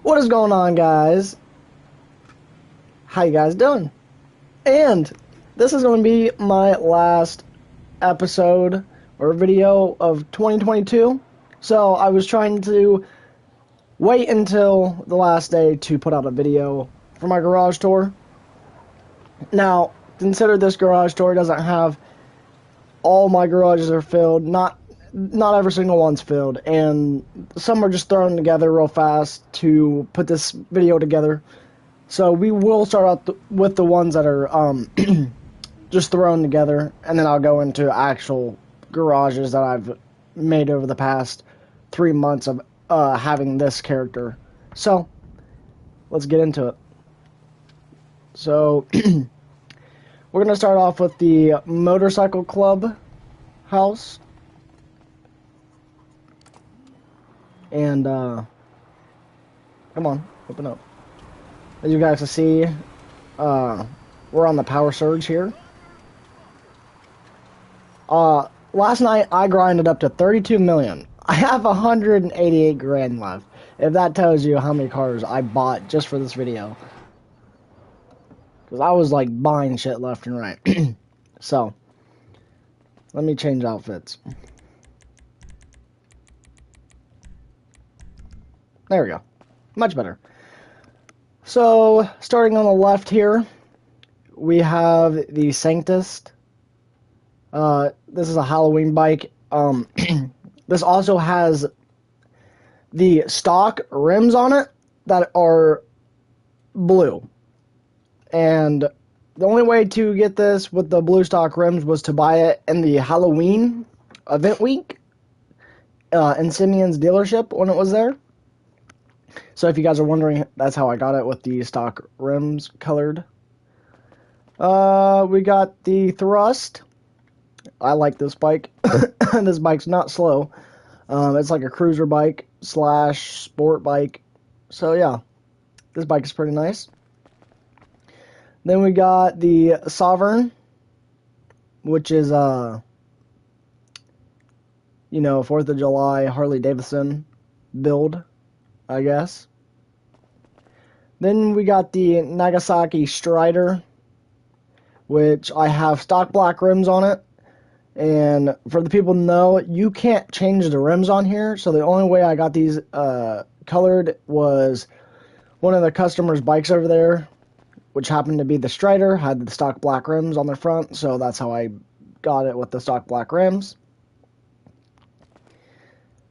What is going on, guys? How you guys doing? And this is going to be my last episode or video of 2022. So I was trying to wait until the last day to put out a video for my garage tour. Now, consider this garage tour doesn't have all my garages are filled. Not every single one's filled, and some are just thrown together real fast to put this video together. So we will start out with the ones that are just thrown together, and then I'll go into actual garages that I've made over the past 3 months of having this character. So let's get into it. So we're gonna start off with the motorcycle club house. And, come on, open up. As you guys can see, we're on the power surge here. Last night I grinded up to 32 million. I have 188 grand left. If that tells you how many cars I bought just for this video. Because I was like buying shit left and right. So, let me change outfits. There we go. Much better. So, starting on the left here, we have the Sanctus. This is a Halloween bike. This also has the stock rims on it that are blue. And the only way to get this with the blue stock rims was to buy it in the Halloween event week in Simeon's dealership when it was there. So if you guys are wondering, that's how I got it with the stock rims colored. We got the Thrust. I like this bike. This bike's not slow. It's like a cruiser bike / sport bike. So yeah, this bike is pretty nice. Then we got the Sovereign, which is, 4th of July Harley Davidson build, I guess. Then we got the Nagasaki Strider, which I have stock black rims on it. And for the people who know, you can't change the rims on here. So the only way I got these colored was one of the customers' bikes over there, which happened to be the Strider, had the stock black rims on the front. So that's how I got it with the stock black rims.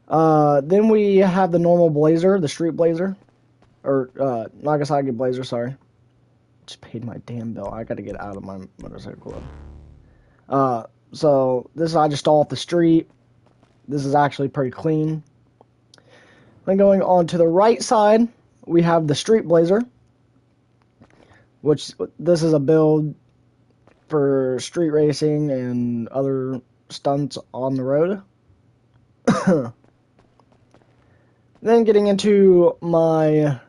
Then we have the normal Blazer, the Street Blazer. Or, Nagasaki Blazer, sorry. Just paid my damn bill. I gotta get out of my motorcycle club. So, this is I just stole off the street. This is actually pretty clean. Then going on to the right side, we have the Street Blazer. Which, this is a build for street racing and other stunts on the road. Then getting into my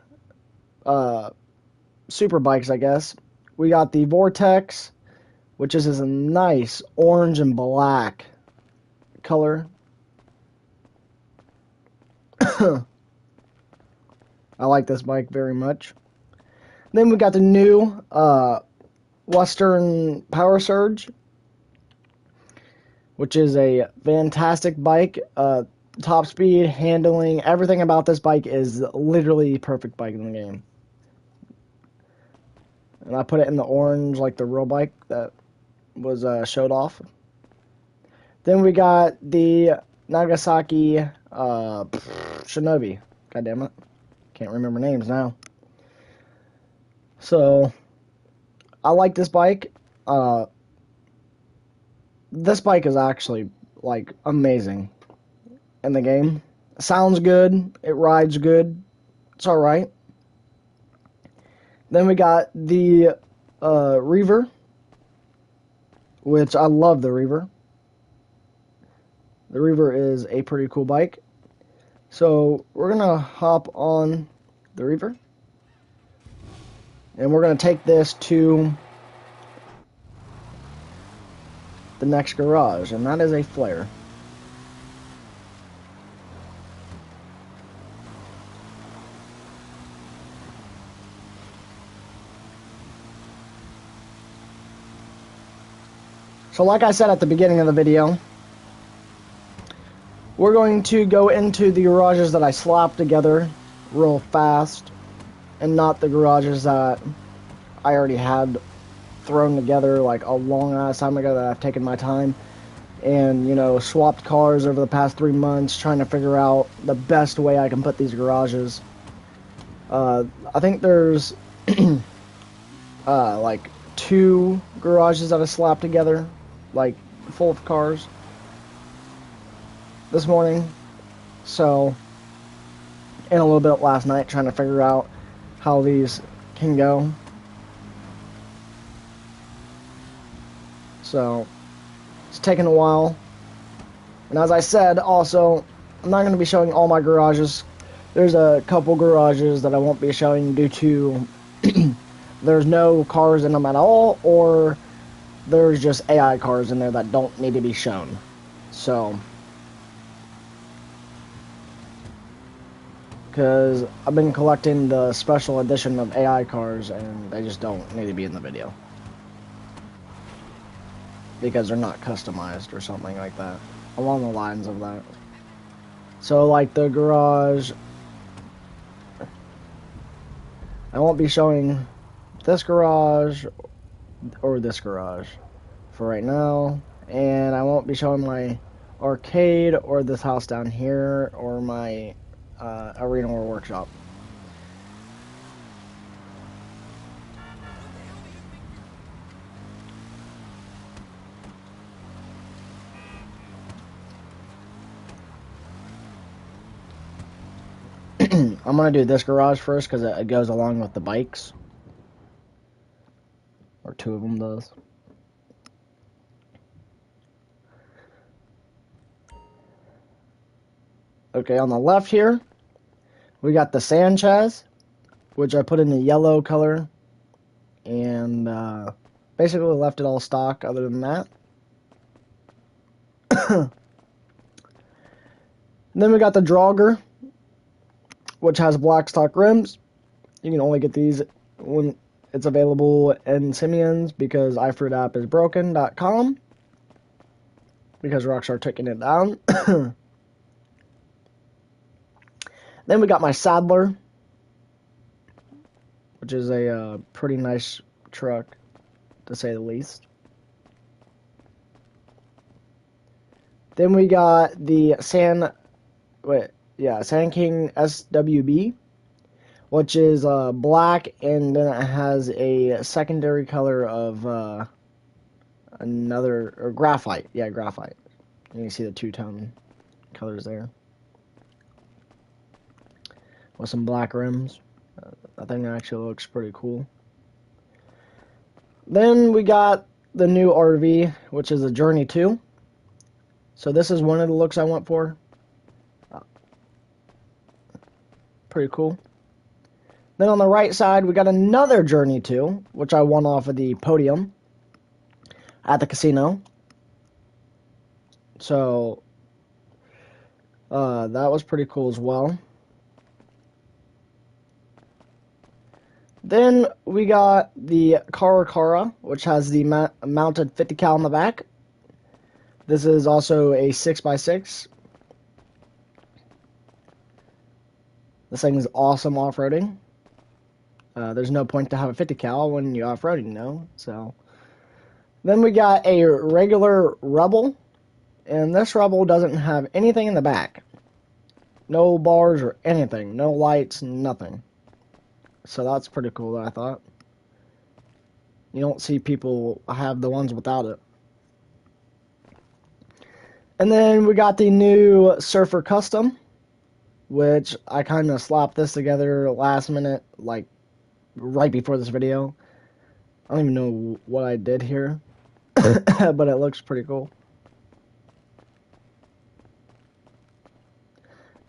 super bikes, I guess. We got the Vortex, which is a nice orange and black color. I like this bike very much. Then we got the new Western Power Surge, which is a fantastic bike. Top speed, handling, everything about this bike is literally the perfect bike in the game. And I put it in the orange, like the real bike that was showed off. Then we got the Nagasaki Shinobi. God damn it. Can't remember names now. So, I like this bike. This bike is actually, like, amazing in the game. Sounds good. It rides good. It's alright. Then we got the Reaver, which I love the Reaver. The Reaver is a pretty cool bike. So we're going to hop on the Reaver. And we're going to take this to the next garage. And that is a Flare. So like I said at the beginning of the video, we're going to go into the garages that I slapped together real fast, and not the garages that I already had thrown together like a long ass time ago that I've taken my time and, you know, swapped cars over the past 3 months trying to figure out the best way I can put these garages. I think there's like 2 garages that I slapped together, like full of cars this morning. So, and a little bit last night trying to figure out how these can go. So, it's taken a while. And as I said, also, I'm not going to be showing all my garages. There's a couple garages that I won't be showing due to there's no cars in them at all, or there's just AI cars in there that don't need to be shown. So, because I've been collecting the special edition of AI cars, and they just don't need to be in the video. Because they're not customized or something like that. Along the lines of that. So, like the garage, I won't be showing this garage or this garage for right now. And I won't be showing my arcade or this house down here or my arena or workshop. I'm going to do this garage first because it goes along with the bikes. Or 2 of them does. Okay, on the left here, we got the Sanchez, which I put in the yellow color. And basically left it all stock other than that. Then we got the Draugr, which has black stock rims. You can only get these when it's available in Simeon's because iFruitApp is broken.com because Rockstar taking it down. Then we got my Sadler, which is a pretty nice truck, to say the least. Then we got the Sand King SWB, which is black, and then it has a secondary color of graphite. Yeah, graphite. You can see the 2-tone colors there. With some black rims. I think that actually looks pretty cool. Then we got the new RV, which is a Journey 2. So this is one of the looks I went for. Pretty cool. Then on the right side, we got another Journey 2, which I won off of the podium at the casino. So, that was pretty cool as well. Then we got the Caracara, which has the mounted 50 cal in the back. This is also a 6x6. This thing is awesome off-roading. There's no point to have a 50 cal when you're off-roading, no. So, then we got a regular Rebel, and this Rebel doesn't have anything in the back. No bars or anything, no lights, nothing. So that's pretty cool, I thought. You don't see people have the ones without it. And then we got the new Surfer Custom, which I kind of slapped this together last minute, like right before this video. I don't even know what I did here, but it looks pretty cool.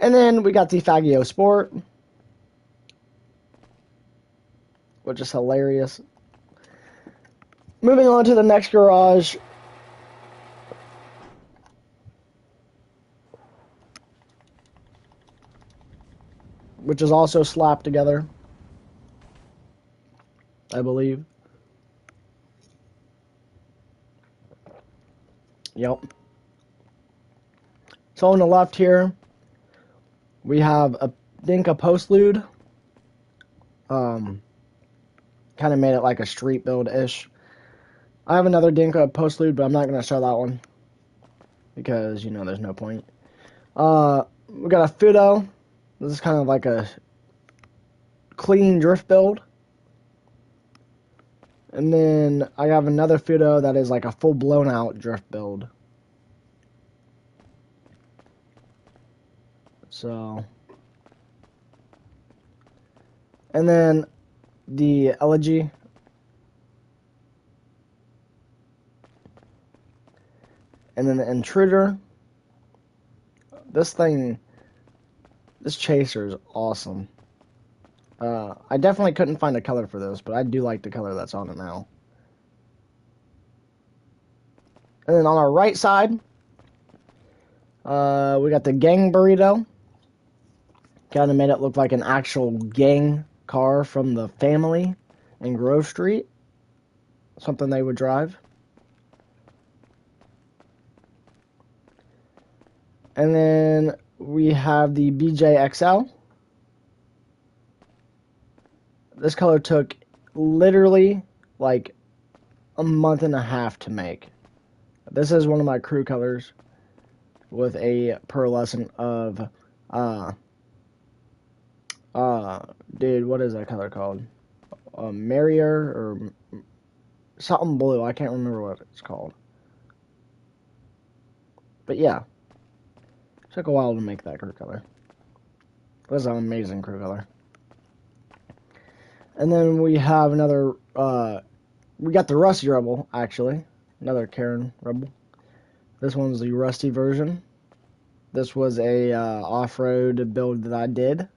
And then we got the Faggio Sport, which is hilarious. Moving on to the next garage. Which is also slapped together, I believe. Yep. So on the left here, we have a Dinka postlude. Kind of made it like a street build-ish. I have another Dinka postlude, but I'm not going to show that one. Because, you know, there's no point. We got a Fudo. This is kind of like a clean drift build. And then I have another Fudo that is like a full blown out drift build. So. And then the Elegy. And then the Intruder. This chaser is awesome. I definitely couldn't find a color for this, but I do like the color that's on it now. And then on our right side, we got the Gang Burrito. Kind of made it look like an actual gang car from the family in Grove Street. Something they would drive. And then we have the BJXL. This color took literally like a month and a half to make. This is one of my crew colors with a pearlescent of, dude, what is that color called? Merrier or something blue. I can't remember what it's called. But yeah, took a while to make that crew color. This is an amazing crew color. And then we have another, we got the Rusty Rebel, actually. Another Karen Rebel. This one's the Rusty version. This was a off-road build that I did.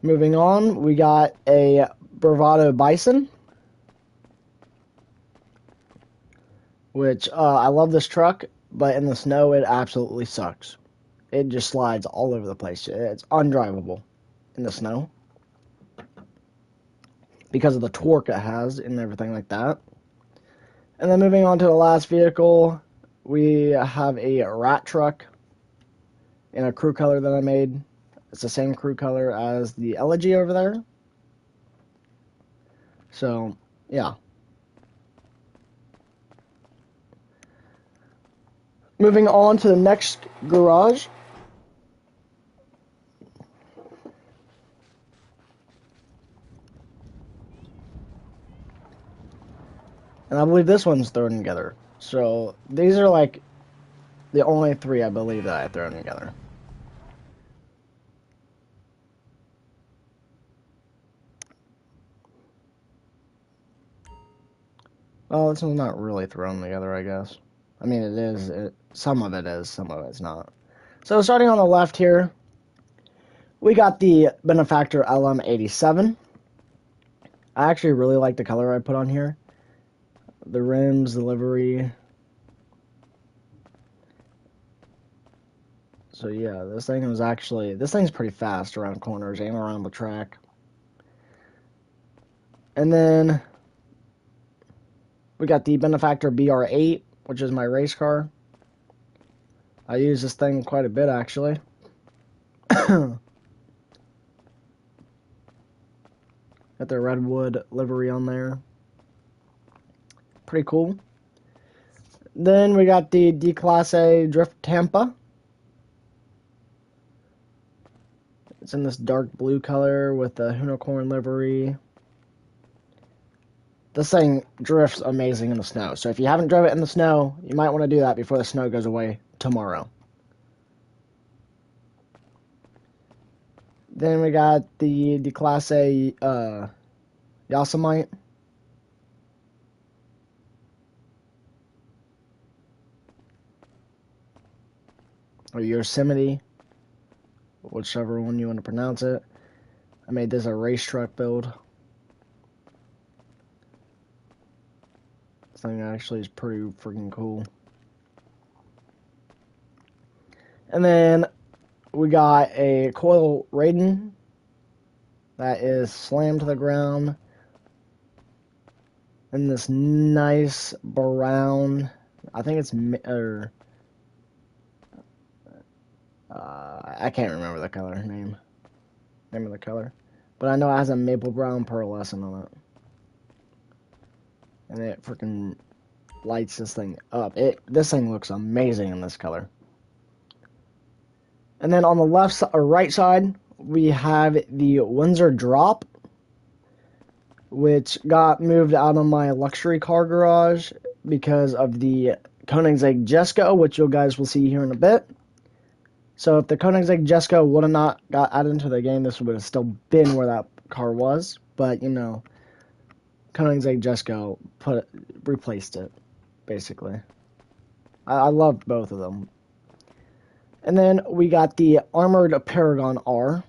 Moving on, we got a Bravado Bison. Which, I love this truck, but in the snow it absolutely sucks. It just slides all over the place. It's undrivable in the snow because of the torque it has and everything like that. And then moving on to the last vehicle, we have a rat truck in a crew color that I made. It's the same crew color as the Elegy over there. So, yeah. Moving on to the next garage. And I believe this one's thrown together. So, these are like the only three I believe that I've thrown together. Well, this one's not really thrown together, I guess. I mean, it is. Some of it is, some of it's not. So, starting on the left here, we got the Benefactor LM87. I actually really like the color I put on here. The rims, the livery. So yeah, this thing's pretty fast around corners and around the track. And then we got the Benefactor BR8, which is my race car. I use this thing quite a bit, actually. Got the redwood livery on there. Pretty cool. Then we got the D-Class A Drift Tampa. It's in this dark blue color with the unicorn livery. This thing drifts amazing in the snow. So if you haven't drove it in the snow, you might want to do that before the snow goes away tomorrow. Then we got the Class A Yosemite. Or Yosemite, whichever one you want to pronounce it. I made this a race truck build. This thing actually is pretty freaking cool. And then we got a coil Raiden that is slammed to the ground in this nice brown, I think it's, I can't remember the color name of the color, but I know it has a maple brown pearlescent on it, and it freaking lights this thing up. This thing looks amazing in this color. And then on the left or right side, we have the Windsor Drop, which got moved out of my luxury car garage because of the Koenigsegg Jesko, which you guys will see here in a bit. So if the Koenigsegg Jesko would have not got added into the game, this would have still been where that car was. But, you know, Koenigsegg Jesko replaced it, basically. I loved both of them. And then we got the Armored Paragon R.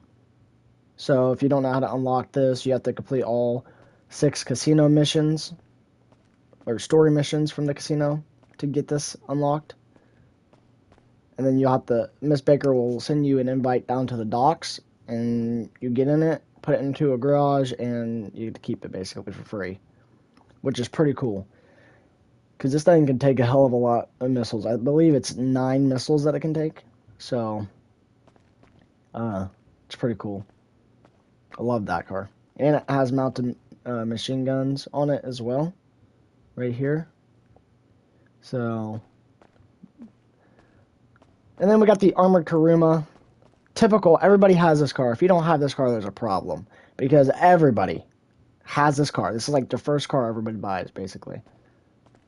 So if you don't know how to unlock this, you have to complete all 6 casino missions, or story missions from the casino to get this unlocked. And then Miss Baker will send you an invite down to the docks, and you get in it, put it into a garage, and you get to keep it basically for free, which is pretty cool. Because this thing can take a hell of a lot of missiles. I believe it's 9 missiles that it can take. So, it's pretty cool. I love that car. And it has mounted machine guns on it as well, right here. So, and then we got the Armored Kuruma. Typical, everybody has this car. If you don't have this car, there's a problem. Because everybody has this car. This is like the first car everybody buys, basically.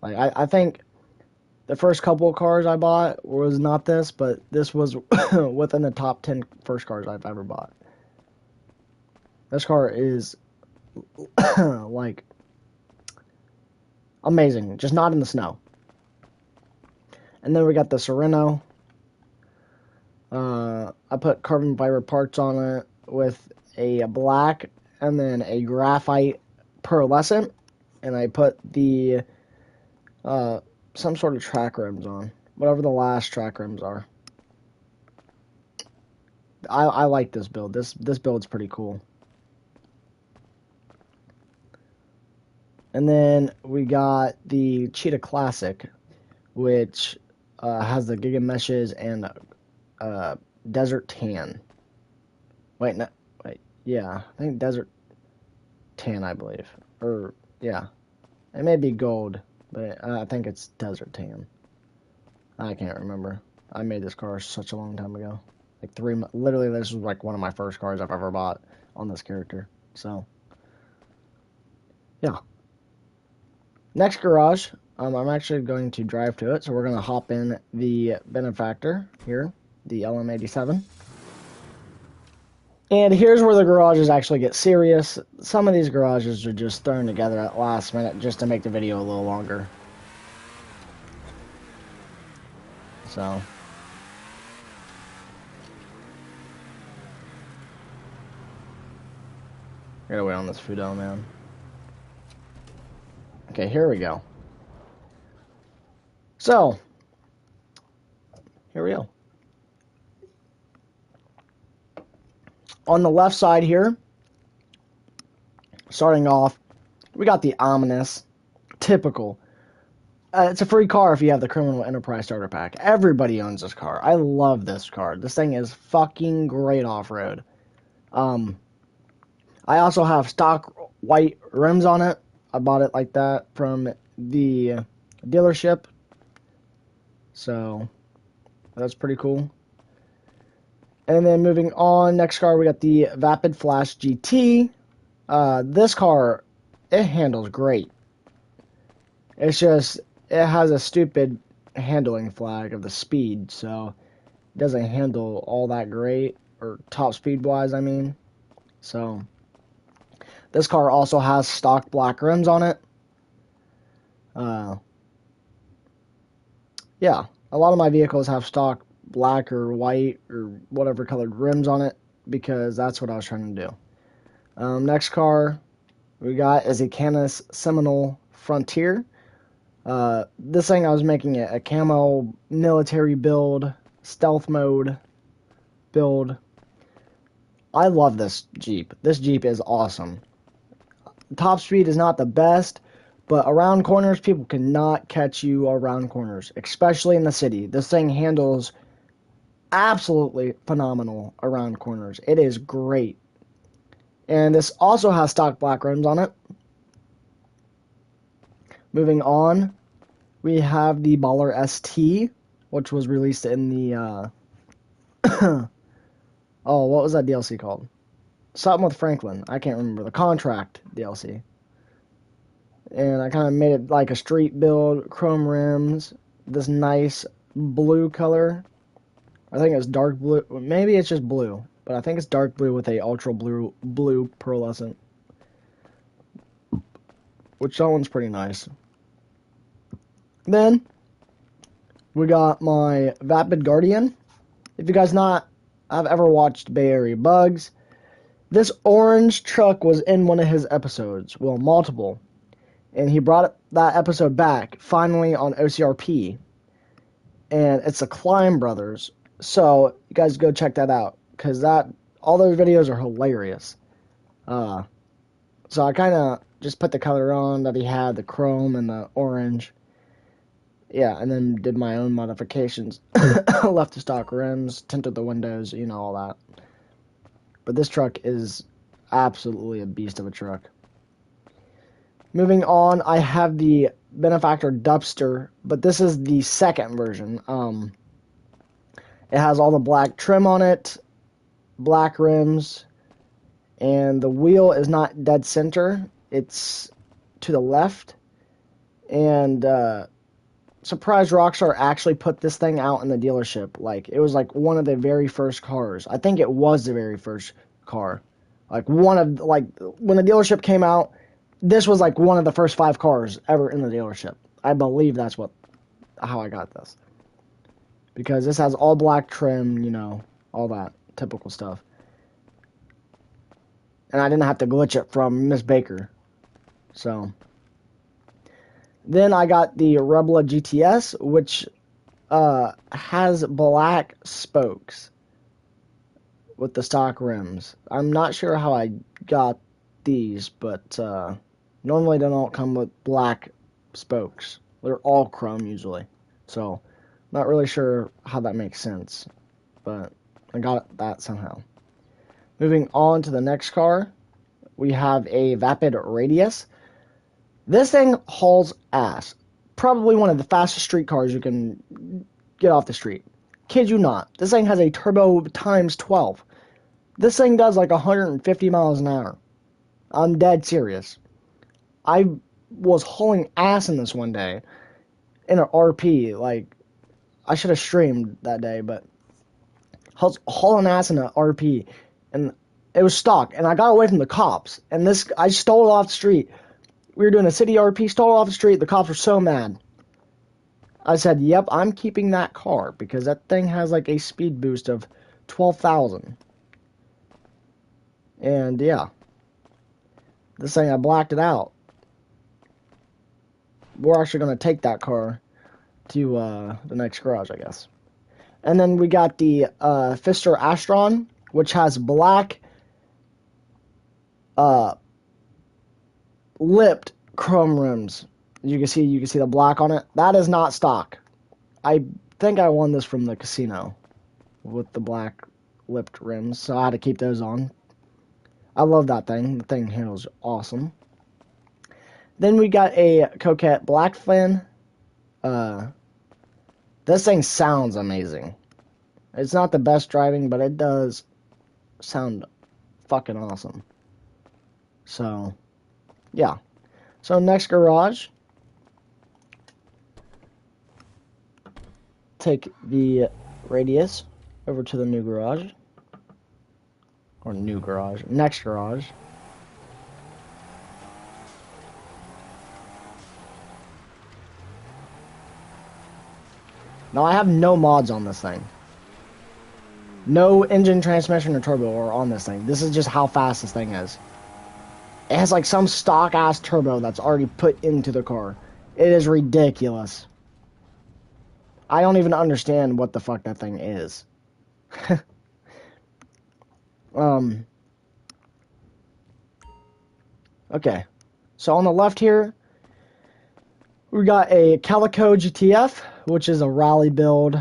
Like, I think the first couple of cars I bought was not this, but this was within the top 10 first cars I've ever bought. This car is, like, amazing. Just not in the snow. And then we got the Sereno. I put carbon fiber parts on it with a black and then a graphite pearlescent. And I put the, some sort of track rims on. Whatever the last track rims are. I like this build. This build's pretty cool. And then we got the Cheetah Classic, which has the Giga Meshes and Desert Tan. Wait, yeah, I think Desert Tan, I believe. Or, yeah, it may be gold, but I think it's Desert Tan. I can't remember. I made this car such a long time ago. Like literally this was like one of my first cars I've ever bought on this character. So, yeah. Next garage, I'm actually going to drive to it, so we're going to hop in the Benefactor here, the LM87. And here's where the garages actually get serious. Some of these garages are just thrown together at last minute just to make the video a little longer. So, I gotta wait on this Fudo, man. Okay, here we go. So, here we go. On the left side here, starting off, we got the ominous, typical. It's a free car if you have the Criminal Enterprise Starter Pack. Everybody owns this car. I love this car. This thing is fucking great off-road. I also have stock white rims on it. I bought it like that from the dealership. So, that's pretty cool. And then moving on, next car we got the Vapid Flash GT. This car, it handles great. It's just, it has a stupid handling flag of the speed, so it doesn't handle all that great, or top speed wise, I mean. So, this car also has stock black rims on it. Yeah, a lot of my vehicles have stock black or white or whatever colored rims on it because that's what I was trying to do. Next car we got is a Canis Seminole Frontier. This thing I was making it a camo military build, stealth mode build. I love this Jeep. This Jeep is awesome. Top speed is not the best, But around corners, people cannot catch you around corners, especially in the city. This thing handles absolutely phenomenal around corners. It is great. And this also has stock black rims on it. Moving on, we have the Baller ST, which was released in the, oh, what was that DLC called? Something with Franklin. I can't remember. The Contract DLC. And I kind of made it like a street build, chrome rims, this nice blue color. I think it's dark blue. Maybe it's just blue, but I think it's dark blue with a ultra blue pearlescent, which that one's pretty nice. Then we got my Vapid Guardian. If you guys have ever watched Bay Area Bugs, this orange truck was in one of his episodes. Well, multiple. And he brought that episode back, finally, on OCRP. And it's the Climb Brothers. So, you guys go check that out. Because all those videos are hilarious. So, I kind of just put the color on that he had, the chrome and the orange. Yeah, and then did my own modifications. Left the stock rims, tinted the windows, all that. But this truck is absolutely a beast of a truck. Moving on, I have the Benefactor Dubster, but this is the second version. It has all the black trim on it, black rims, and the wheel is not dead center. It's to the left. And surprise, Rockstar actually put this thing out in the dealership. Like, it was like one of the very first cars. I think it was the very first car. Like, when the dealership came out, this was like one of the first 5 cars ever in the dealership. I believe that's how I got this. Because this has all black trim, all that typical stuff. And I didn't have to glitch it from Miss Baker. So. Then I got the Rebla GTS, which has black spokes with the stock rims. I'm not sure how I got these, but normally they don't come with black spokes. They're all chrome usually. So, not really sure how that makes sense, but I got that somehow. Moving on to the next car, we have a Vapid Radius. This thing hauls ass. Probably one of the fastest street cars you can get off the street. Kid you not. This thing has a turbo times 12. This thing does like 150 miles an hour. I'm dead serious. I was hauling ass in this one day in an RP. Like, I should have streamed that day, but I was hauling ass in an RP, and it was stock, and I got away from the cops, and I stole it off the street. We were doing a city RP, stole it off the street. The cops were so mad. I said, yep, I'm keeping that car, because that thing has like a speed boost of 12,000. And yeah, this thing, I blacked it out. We're actually going to take that car to the next garage, I guess. And then we got the Pfister Astron, which has black lipped chrome rims. You can see the black on it. That is not stock. I think I won this from the casino with the black lipped rims, so I had to keep those on. I love that thing. The thing handles awesome. Then we got a Coquette Black Fin. This thing sounds amazing. It's not the best driving, but it does sound fucking awesome. So, yeah. So next garage. Take the Radius over to the new garage. Or new garage. Next garage. Now I have no mods on this thing. No engine, transmission, or turbo are on this thing. This is just how fast this thing is. It has like some stock ass turbo that's already put into the car. It is ridiculous. I don't even understand what the fuck that thing is. Okay. So on the left here, We got a Calico GTF, which is a rally build.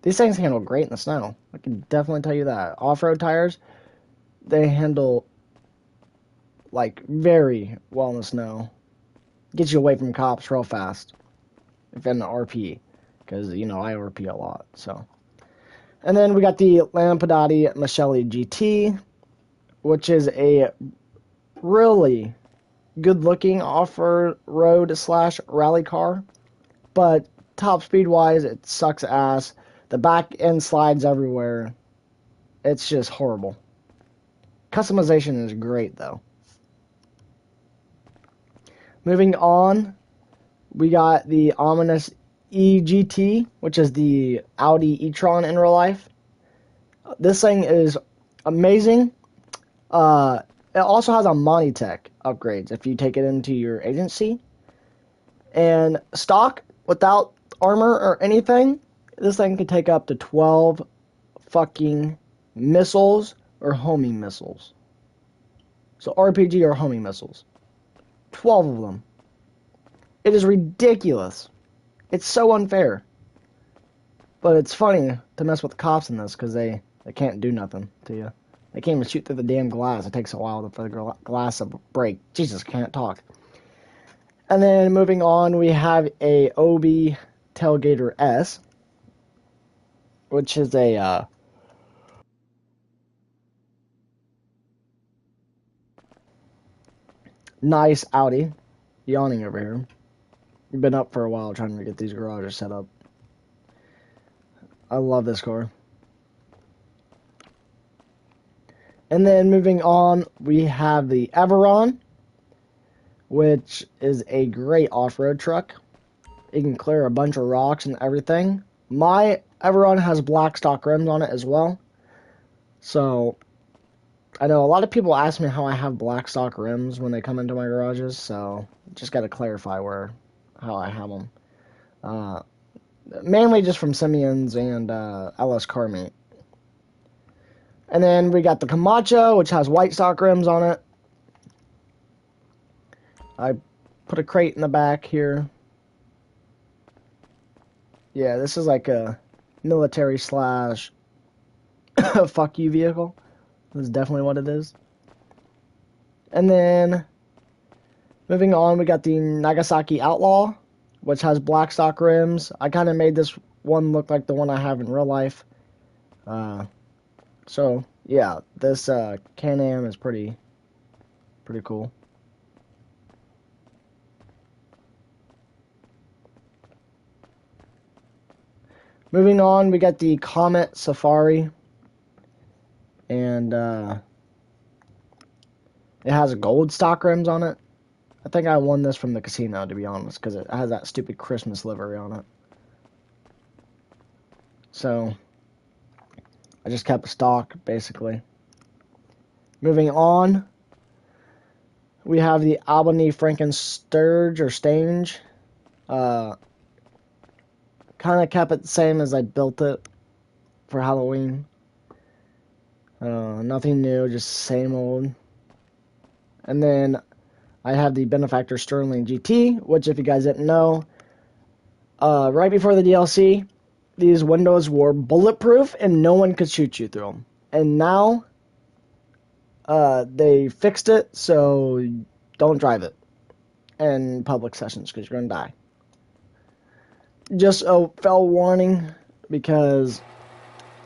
These things handle great in the snow. I can definitely tell you that. Off-road tires, they handle like very well in the snow. Get you away from cops real fast. If in the RP, because you know I RP a lot. So, and then we got the Lampadati Michele GT, which is a really good-looking off-road slash rally car, but top speed-wise, it sucks ass. The back end slides everywhere. It's just horrible. Customization is great, though. Moving on, we got the ominous EGT, which is the Audi e-tron in real life. This thing is amazing. It also has a Monitech upgrades if you take it into your agency. And stock, without armor or anything, this thing can take up to 12 fucking missiles or homing missiles. So RPG or homing missiles. 12 of them. It is ridiculous. It's so unfair. But it's funny to mess with the cops in this because they can't do nothing to you. They can't even shoot through the damn glass. It takes a while for the glass to break. Jesus, can't talk. And then moving on, we have a OB Tailgater S, which is a nice Audi. Yawning over here. We've been up for a while trying to get these garages set up. I love this car. And then moving on, we have the Everon, which is a great off-road truck. It can clear a bunch of rocks and everything. My Everon has black stock rims on it as well. So, I know a lot of people ask me how I have black stock rims when they come into my garages, so just got to clarify how I have them. Mainly just from Simeon's and LS Carmate. And then we got the Camacho, which has white stock rims on it. I put a crate in the back here. Yeah, this is like a military slash fuck you vehicle. This is definitely what it is. And then, moving on, we got the Nagasaki Outlaw, which has black stock rims. I kind of made this one look like the one I have in real life. So, yeah, this Can-Am is pretty cool. Moving on, we got the Comet Safari. And it has gold stock rims on it. I think I won this from the casino, to be honest, because it has that stupid Christmas livery on it. So, I just kept stock, basically. Moving on, we have the Albany Frankensturge, or Stange. Kind of kept it the same as I built it for Halloween. Nothing new, just same old. And then I have the Benefactor Sterling GT, which, if you guys didn't know, right before the DLC, these windows were bulletproof and no one could shoot you through them. And now they fixed it, so don't drive it in public sessions because you're going to die. Just a fair warning, because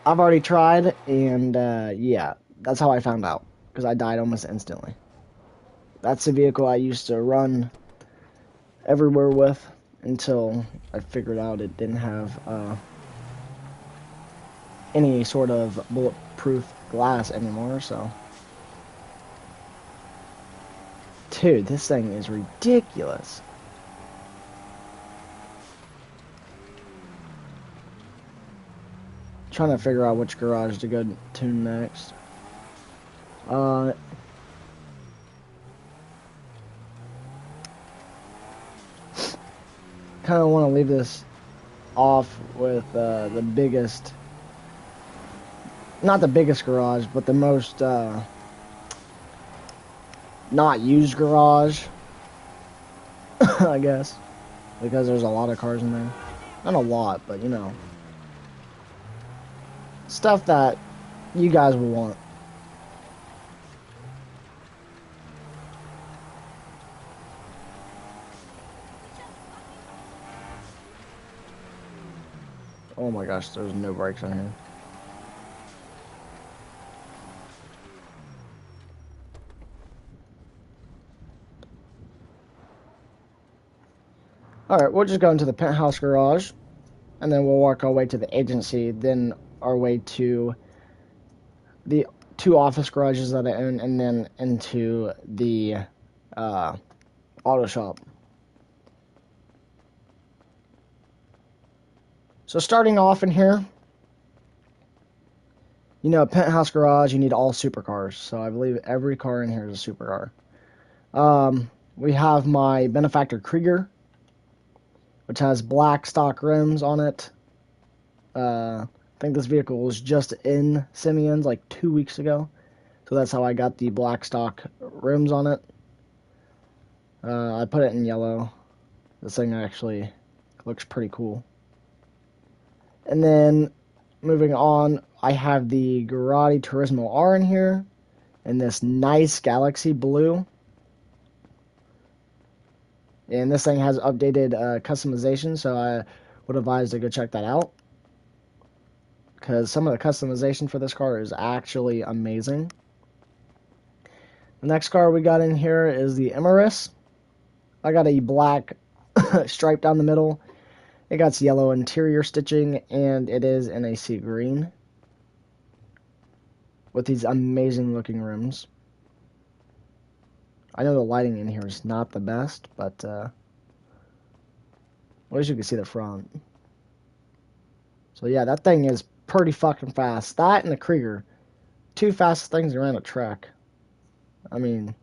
I've already tried, and yeah, that's how I found out, because I died almost instantly. That's the vehicle I used to run everywhere with until I figured out it didn't have any sort of bulletproof glass anymore, so. Dude, this thing is ridiculous. Trying to figure out which garage to go to next. Kind of want to leave this off with the biggest, not the biggest garage, but the most not used garage. I guess, because there's a lot of cars in there. Not a lot, but you know, stuff that you guys will want. Oh my gosh, there's no brakes on here. Alright, we'll just go into the penthouse garage, and then we'll walk our way to the agency, then our way to the 2 office garages that I own, and then into the auto shop. So starting off in here, you know, penthouse garage, you need all supercars. So I believe every car in here is a supercar. We have my benefactor Krieger, which has black stock rims on it. I think this vehicle was just in Simeon's like 2 weeks ago. So that's how I got the black stock rims on it. I put it in yellow. This thing actually looks pretty cool. And then moving on, I have the Garati Turismo R in here, and this nice Galaxy Blue. And this thing has updated customization, so I would advise to go check that out, because some of the customization for this car is actually amazing. The next car we got in here is the Emirates. I got a black stripe down the middle. It got yellow interior stitching, and it is in a sea green with these amazing looking rims. I know the lighting in here is not the best, but at least you can see the front. So yeah, that thing is pretty fucking fast. That and the Krieger, 2 fastest things around a track. I mean,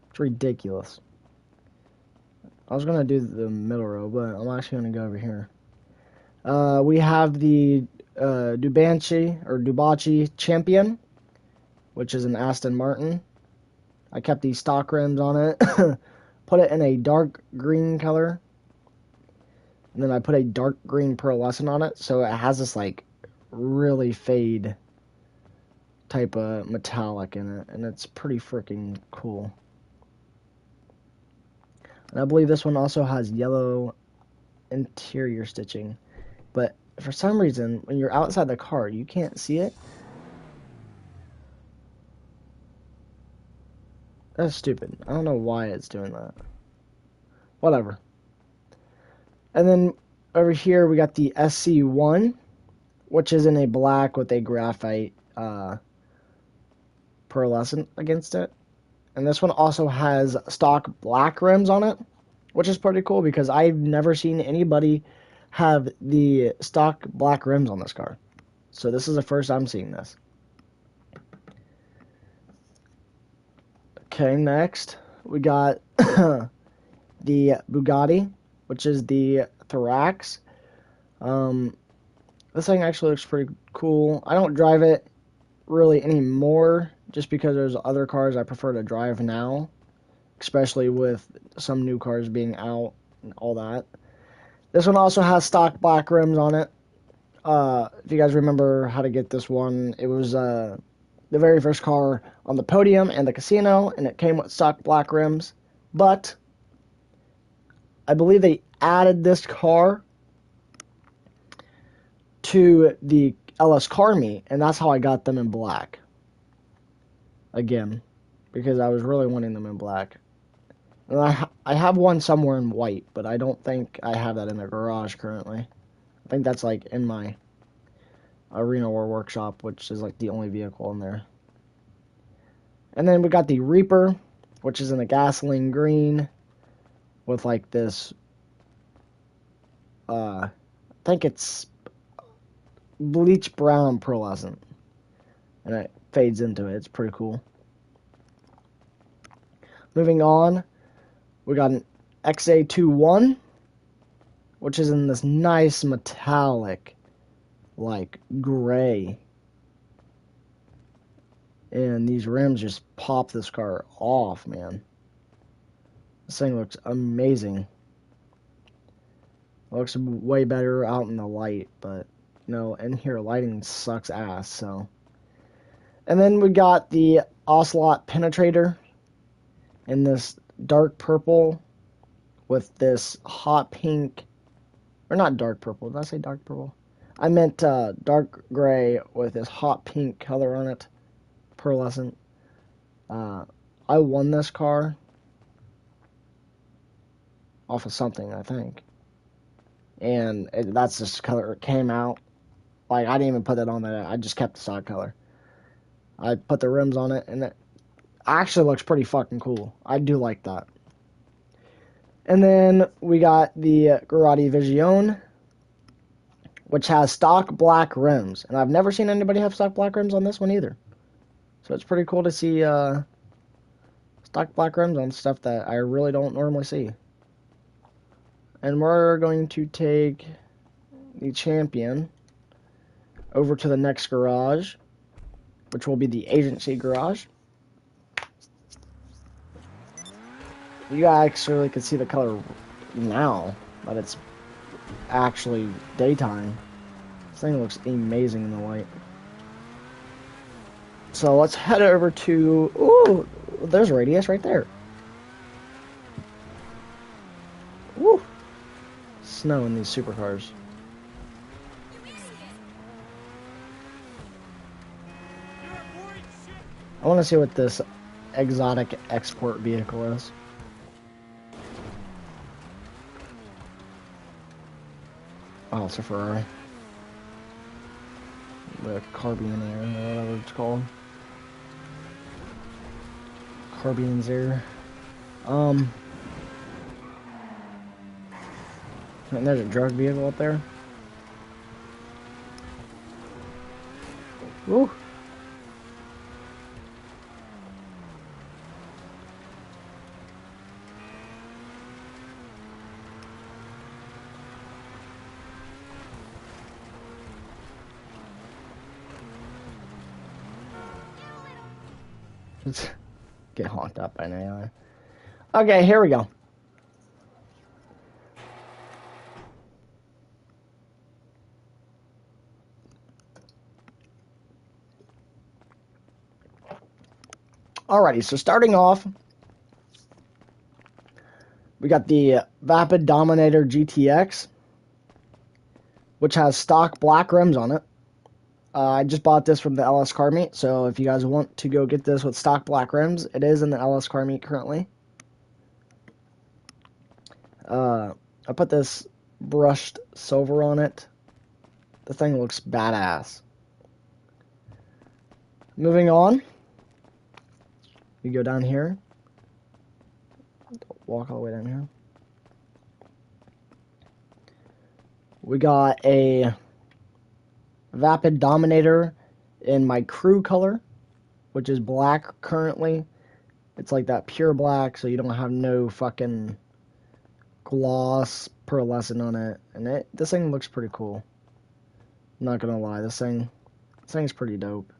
it's ridiculous. I was going to do the middle row, but I'm actually going to go over here. We have the Dubachi Champion, which is an Aston Martin. I kept these stock rims on it, put it in a dark green color, and then I put a dark green pearlescent on it, so it has this like really fade type of metallic in it, and it's pretty freaking cool. And I believe this one also has yellow interior stitching. But for some reason, when you're outside the car, you can't see it. That's stupid. I don't know why it's doing that. Whatever. And then over here, we got the SC1, which is in a black with a graphite pearlescent against it. And this one also has stock black rims on it, which is pretty cool because I've never seen anybody have the stock black rims on this car. So this is the first I'm seeing this. Okay, next we got the Bugatti, which is the Thorax. This thing actually looks pretty cool. I don't drive it really anymore, just because there's other cars I prefer to drive now, especially with some new cars being out and all that. This one also has stock black rims on it. If you guys remember how to get this one, it was the very first car on the podium and the casino, and it came with stock black rims. But I believe they added this car to the LS Car Meet, and that's how I got them in black. Again, because I was really wanting them in black. And I have one somewhere in white, but I don't think I have that in the garage currently. I think that's like in my Arena War workshop, which is like the only vehicle in there. And then we got the Reaper, which is in a gasoline green with like this, I think it's bleach brown pearlescent, and it fades into it. It's pretty cool. Moving on, we got an XA21, which is in this nice metallic, like gray. And these rims just pop this car off, man. This thing looks amazing. It looks way better out in the light, but in here lighting sucks ass, so. And then we got the Ocelot Penetrator in this dark purple with this hot pink, or not dark purple, did I say dark purple? I meant dark gray with this hot pink color on it, pearlescent. I won this car off of something, I think. And that's just color it came out. Like, I didn't even put that on there. I just kept the stock color. I put the rims on it, and it actually looks pretty fucking cool. I do like that. And then we got the Grotti Vision, which has stock black rims. And I've never seen anybody have stock black rims on this one either. So it's pretty cool to see stock black rims on stuff that I really don't normally see. And we're going to take the Champion over to the next garage, which will be the agency garage. You actually can see the color now, but it's actually daytime. This thing looks amazing in the light. So let's head over to... Ooh, there's a Radius right there. Woo! Snow in these supercars. I want to see what this exotic export vehicle is. Oh, it's a Ferrari. The Carbine Air, or whatever it's called. Carbine's Air. And there's a drug vehicle up there. Woo! Get honked up by an AI. Okay, here we go. Alrighty, so starting off, we got the Vapid Dominator GTX, which has stock black rims on it. I just bought this from the LS Car Meet, so if you guys want to go get this with stock black rims, it is in the LS Car Meet currently. I put this brushed silver on it. The thing looks badass. Moving on, you go down here. Walk all the way down here. We got a Vapid Dominator in my crew color, which is black currently. It's like that pure black, so you don't have no fucking gloss pearlescent on it. And this thing looks pretty cool. I'm not gonna lie, this thing's pretty dope.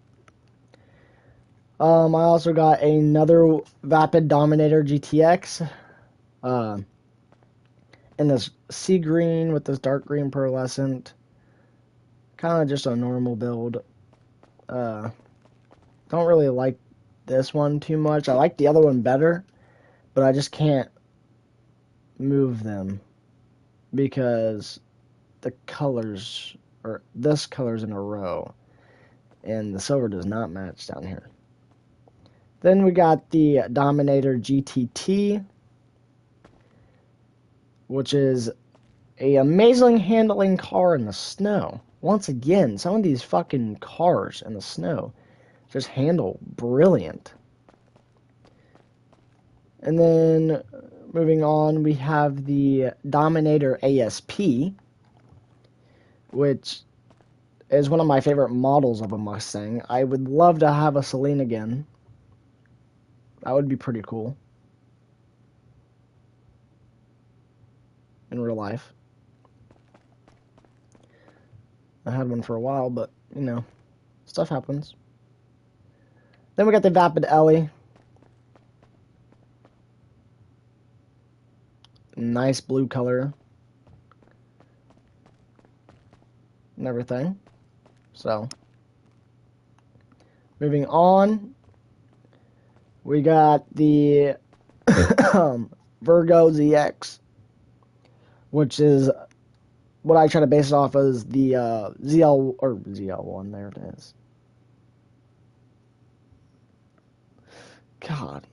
I also got another Vapid Dominator GTX in this sea green with this dark green pearlescent. Kind of just a normal build. Don't really like this one too much. I like the other one better, but I just can't move them because the colors, or this color's in a row, and the silver does not match down here. Then we got the Dominator GTT, which is a amazing handling car in the snow. Once again, some of these fucking cars in the snow just handle brilliant. And then moving on, we have the Dominator ASP, which is one of my favorite models of a Mustang. I would love to have a Celine again. That would be pretty cool in real life. I had one for a while, but, stuff happens. Then we got the Vapid Ellie. Nice blue color and everything. So, moving on, we got the Virgo ZX, which is what I try to base it off as the ZL1. There it is. God.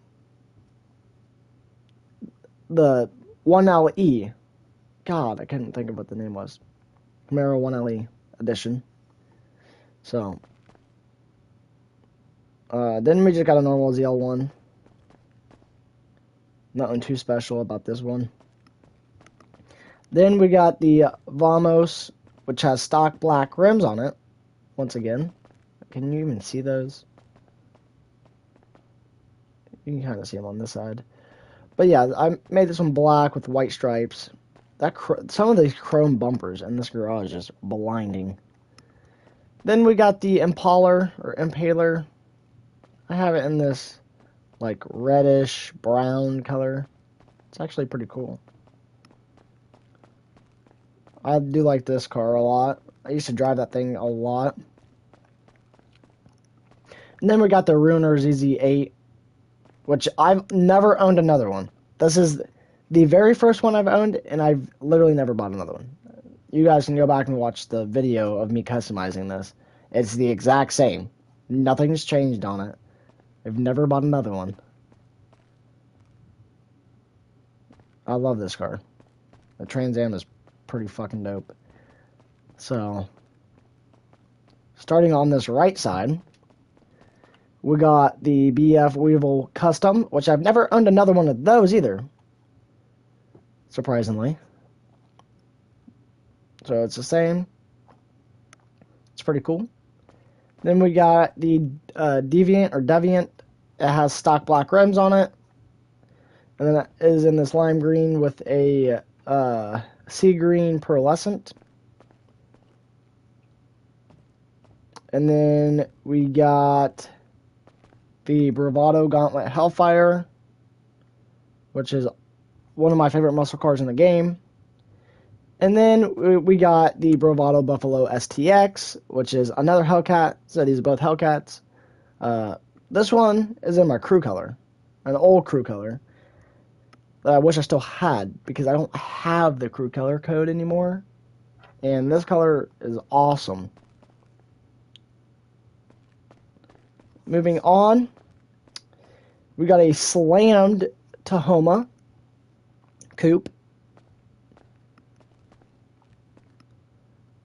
The 1LE. God, I couldn't think of what the name was. Camaro 1LE edition. So, then we just got a normal ZL1. Nothing too special about this one. Then we got the Vamos, which has stock black rims on it. Once again. Can you even see those? You can kind of see them on this side. But yeah, I made this one black with white stripes. Some of these chrome bumpers in this garage is blinding. Then we got the Impaler. I have it in this like reddish brown color. It's actually pretty cool. I do like this car a lot. I used to drive that thing a lot. And then we got the Ruiner ZZ8, which I've never owned another one. This is the very first one I've owned, and I've literally never bought another one. You guys can go back and watch the video of me customizing this. It's the exact same. Nothing's changed on it. I've never bought another one. I love this car. The Trans Am is pretty fucking dope. So, starting on this right side, we got the BF Weevil Custom, which I've never owned another one of those either. Surprisingly. So it's the same. It's pretty cool. Then we got the Deviant. It has stock black rims on it. And then it is in this lime green with a sea green pearlescent. And then we got the Bravado Gauntlet Hellfire, which is one of my favorite muscle cars in the game. And then we got the Bravado Buffalo STX, which is another Hellcat. So these are both Hellcats. This one is in my crew color, an old crew color that I wish I still had because I don't have the crew color code anymore. And this color is awesome. Moving on, we got a slammed Tahoma coupe.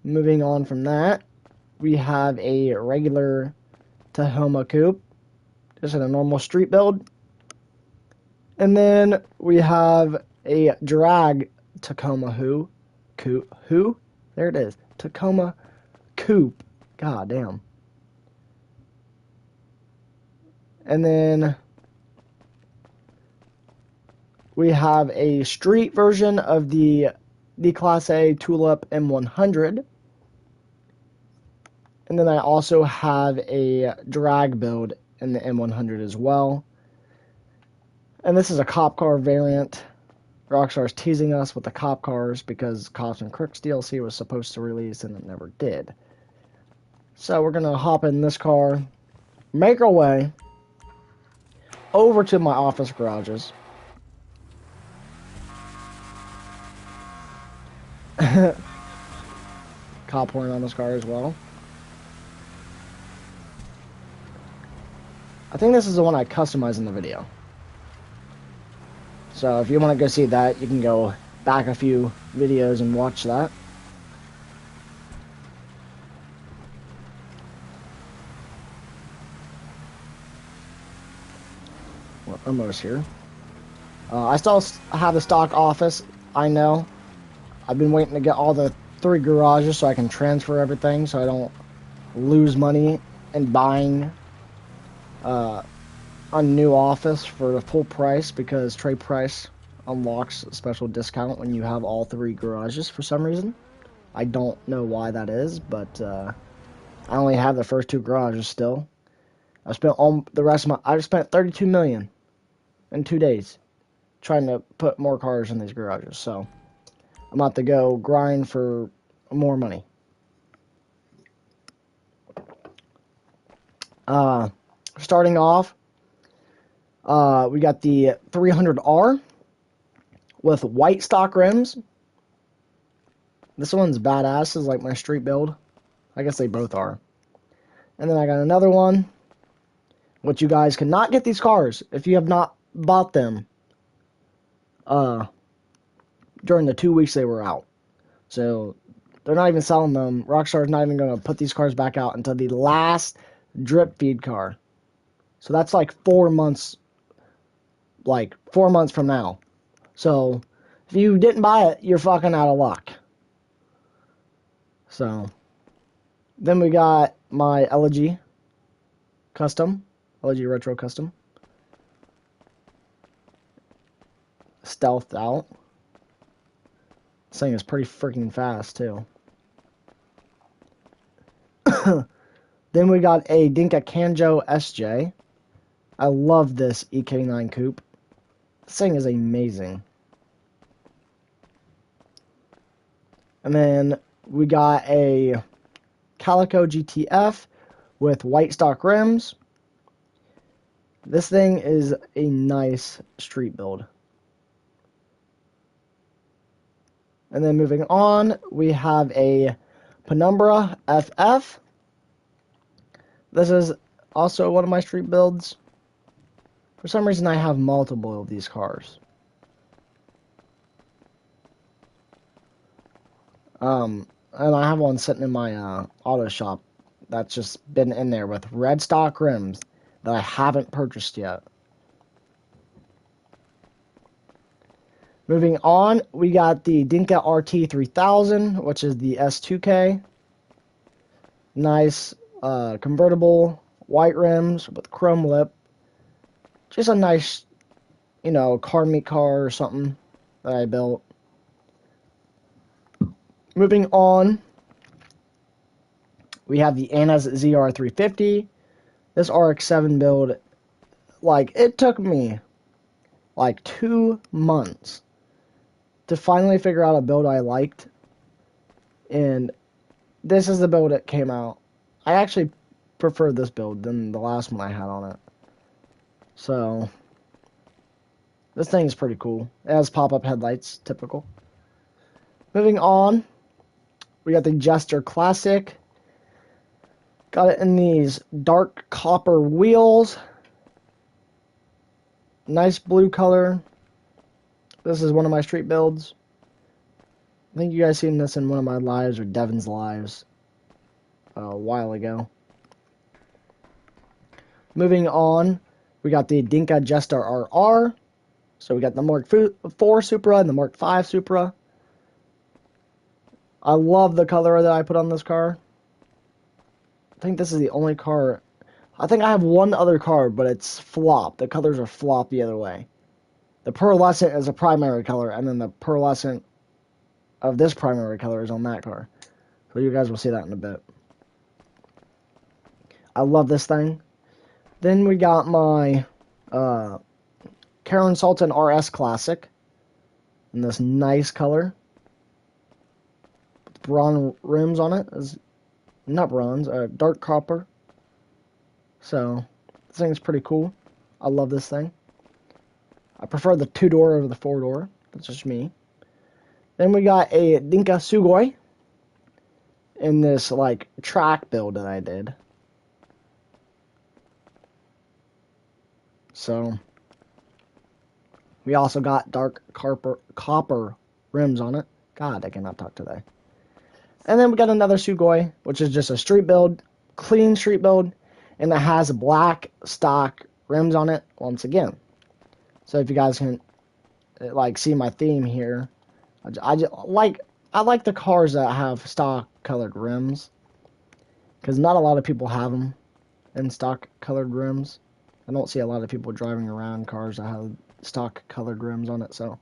Moving on from that, we have a regular Tahoma coupe, just in a normal street build. And then we have a drag Tacoma coupe. There it is. Tacoma coupe. God damn. And then we have a street version of the Class A Tulip M100. And then I also have a drag build in the M100 as well. And this is a cop car variant. Rockstar's teasing us with the cop cars because Cops and Crooks DLC was supposed to release and it never did. So we're going to hop in this car, make our way over to my office garages. Cop horn on this car as well. I think this is the one I customized in the video. So if you want to go see that, you can go back a few videos and watch that. We're almost here. I still have the stock office, I know. I've been waiting to get all the 3 garages so I can transfer everything so I don't lose money in buying a new office for the full price because trade price unlocks a special discount when you have all 3 garages for some reason. I don't know why that is, but I only have the first 2 garages still. I spent all the rest of my... I spent $32 million in 2 days. trying to put more cars in these garages. So I'm about to go grind for more money. Starting off, we got the 300R with white stock rims. This one's badass. Is like my street build. I guess they both are. And then I got another one, which you guys cannot get these cars if you have not bought them during the 2 weeks they were out. So they're not even selling them. Rockstar's not even going to put these cars back out until the last drip feed car. So that's like 4 months, like 4 months from now. So if you didn't buy it, you're fucking out of luck. So then we got my LG Custom, LG Retro Custom. Stealthed out. This thing is pretty freaking fast too. Then we got a Dinka Kanjo SJ. I love this EK9 coupe. This thing is amazing. And then we got a Calico GTF with white stock rims. This thing is a nice street build. And then moving on, we have a Penumbra FF. This is also one of my street builds. For some reason, I have multiple of these cars. And I have one sitting in my auto shop that's just been in there with red stock rims that I haven't purchased yet. Moving on, we got the Dinka RT 3000, which is the S2K. Nice convertible, white rims with chrome lip. Just a nice, you know, car meet car or something that I built. Moving on, we have the Anna's ZR350. This RX-7 build, like, it took me like 2 months to finally figure out a build I liked. And this is the build that came out. I actually prefer this build than the last one I had on it. So, this thing is pretty cool. It has pop-up headlights, typical. Moving on, we got the Jester Classic. Got it in these dark copper wheels. Nice blue color. This is one of my street builds. I think you guys seen this in one of my lives or Devin's lives a while ago. Moving on, we got the Dinka Jester RR. So we got the Mark IV Supra and the Mark V Supra. I love the color that I put on this car. I think this is the only car. I think I have one other car, but it's flop. The colors are flop the other way. The pearlescent is a primary color, and then the pearlescent of this primary color is on that car. So you guys will see that in a bit. I love this thing. Then we got my Karen Sultan RS Classic in this nice color. With bronze rims on it. Not bronze, dark copper. So, this thing is pretty cool. I love this thing. I prefer the 2-door over the 4-door. That's just me. Then we got a Dinka Sugoi in this, like, track build that I did. So, we also got dark copper rims on it. God, I cannot talk today. And then we got another Sugoi, which is just a street build, clean street build, and it has black stock rims on it once again. So if you guys can like see my theme here, I like the cars that have stock colored rims, because not a lot of people have them in stock colored rims. I don't see a lot of people driving around cars that have stock colored rims on it, so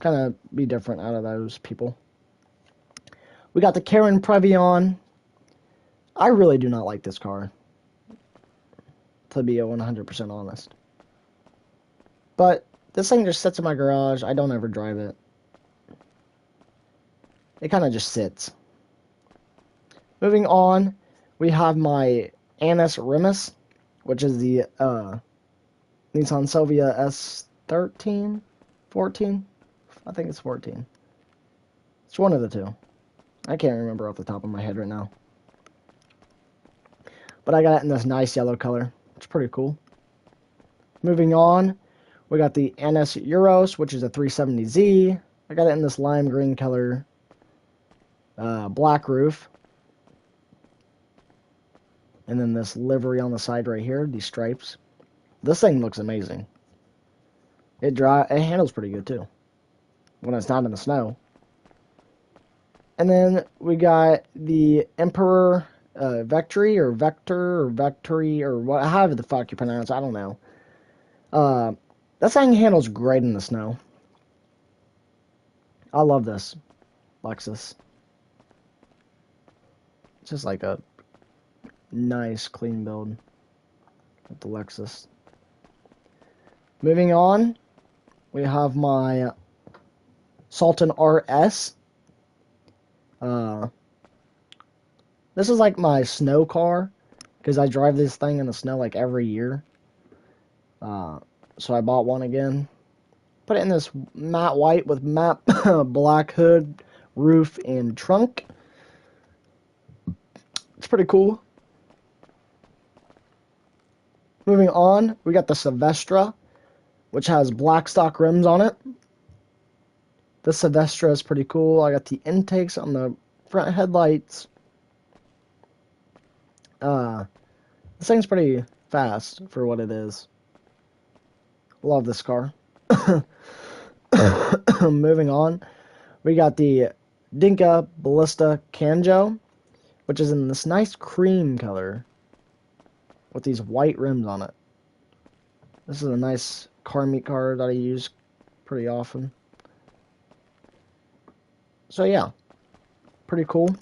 kind of be different out of those people. We got the Karen Previon. I really do not like this car, to be 100% honest. But This thing just sits in my garage. I don't ever drive it. It kind of just sits. Moving on, we have my Annis Rimus, which is the Nissan Silvia S13, 14. I think it's 14. It's one of the two. I can't remember off the top of my head right now. But I got it in this nice yellow color. It's pretty cool. Moving on, we got the Annis Euros, which is a 370Z. I got it in this lime green color. Black roof. And then this livery on the side right here, these stripes. This thing looks amazing. It handles pretty good too, when it's not in the snow. And then we got the Emperor Vectory or Vector or Vectory or what, however the fuck you pronounce it, I don't know. That thing handles great in the snow. I love this Lexus. It's just like a nice clean build with the Lexus. Moving on, we have my Sultan RS. This is like my snow car because I drive this thing in the snow like every year. So I bought one again. Put it in this matte white with matte black hood, roof, and trunk. It's pretty cool. Moving on, we got the Silvestra, which has black stock rims on it. The Silvestra is pretty cool. I got the intakes on the front headlights. This thing's pretty fast for what it is. Love this car. Moving on, we got the Dinka Ballista Canjo, which is in this nice cream color with these white rims on it. This is a nice car meet car that I use pretty often. So yeah, pretty cool.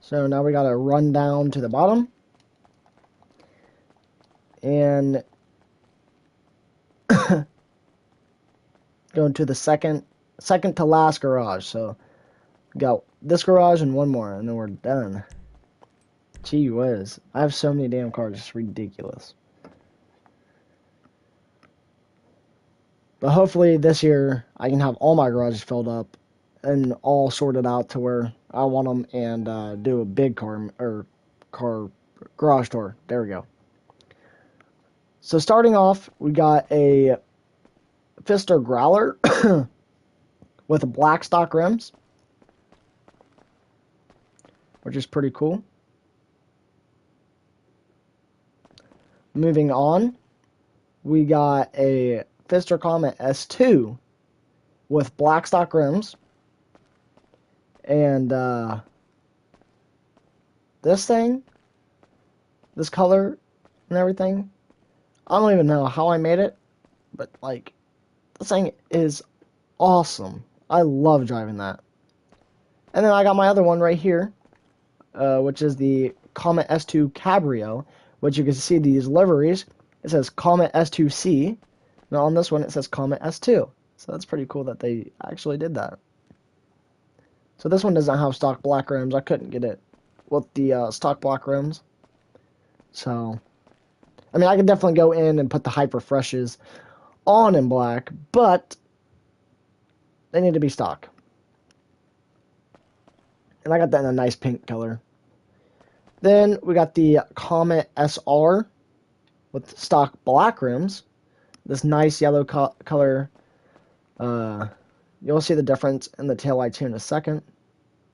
So now we got to run down to the bottom and go into the second to last garage. So got this garage and one more, and then we're done. Gee whiz, I have so many damn cars, it's ridiculous. But hopefully this year I can have all my garages filled up and all sorted out to where I want them, and do a big car garage tour. There we go. So starting off, we got a Pfister Growler with black stock rims, which is pretty cool. Moving on, we got a Pfister Comet S2 with black stock rims. And this thing, this color and everything, I don't even know how I made it, but like, this thing is awesome. I love driving that. And then I got my other one right here, which is the Comet S2 Cabrio, which you can see these liveries. It says Comet S2C. Now on this one it says Comet S2. So that's pretty cool that they actually did that. So this one doesn't have stock black rims. I couldn't get it with the stock black rims. So, I mean, I could definitely go in and put the Hyper Freshes on in black, but they need to be stock. And I got that in a nice pink color. Then we got the Comet SR with stock black rims. This nice yellow color. You'll see the difference in the taillights here in a second.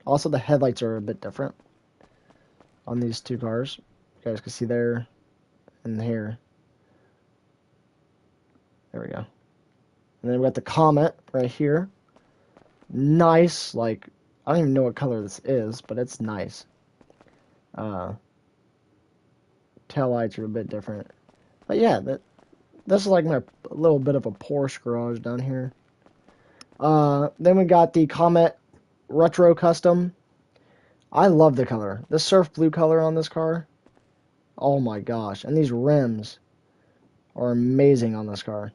Also, the headlights are a bit different on these two cars. You guys can see there and here. There we go. And then we got the Comet right here. Nice, like, I don't even know what color this is, but it's nice. Taillights are a bit different. But yeah, this is like my little bit of a Porsche garage down here. Then we got the Comet Retro Custom. I love the color. The surf blue color on this car. Oh my gosh. And these rims are amazing on this car.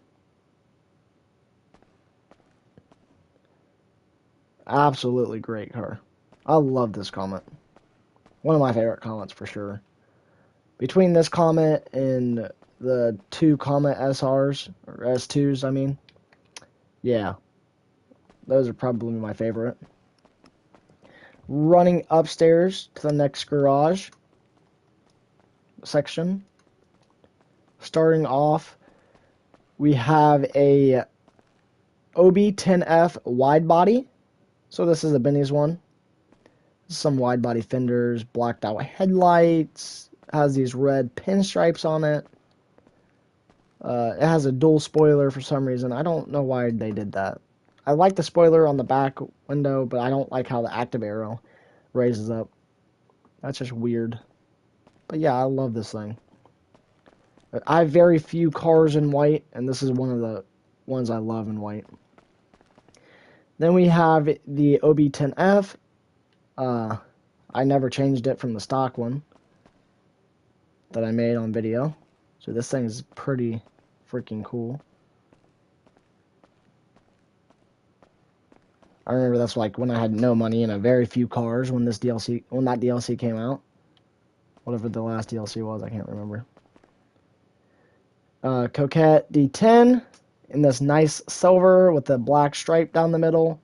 Absolutely great car. I love this Comet. One of my favorite Comets for sure. Between this Comet and the two Comet SRs, or S2s, I mean, yeah, those are probably my favorite. Running upstairs to the next garage section. Starting off, we have a OB10F wide body. So this is a Benny's one. Some wide body fenders, blacked out headlights, has these red pinstripes on it. It has a dual spoiler for some reason. I don't know why they did that. I like the spoiler on the back window, but I don't like how the active arrow raises up. That's just weird. But yeah, I love this thing. I have very few cars in white, and this is one of the ones I love in white. Then we have the OB10F. I never changed it from the stock one that I made on video. So this thing is pretty freaking cool. I remember that's like when I had no money and a very few cars when that DLC came out. Whatever the last DLC was, I can't remember. Coquette D10 in this nice silver with the black stripe down the middle.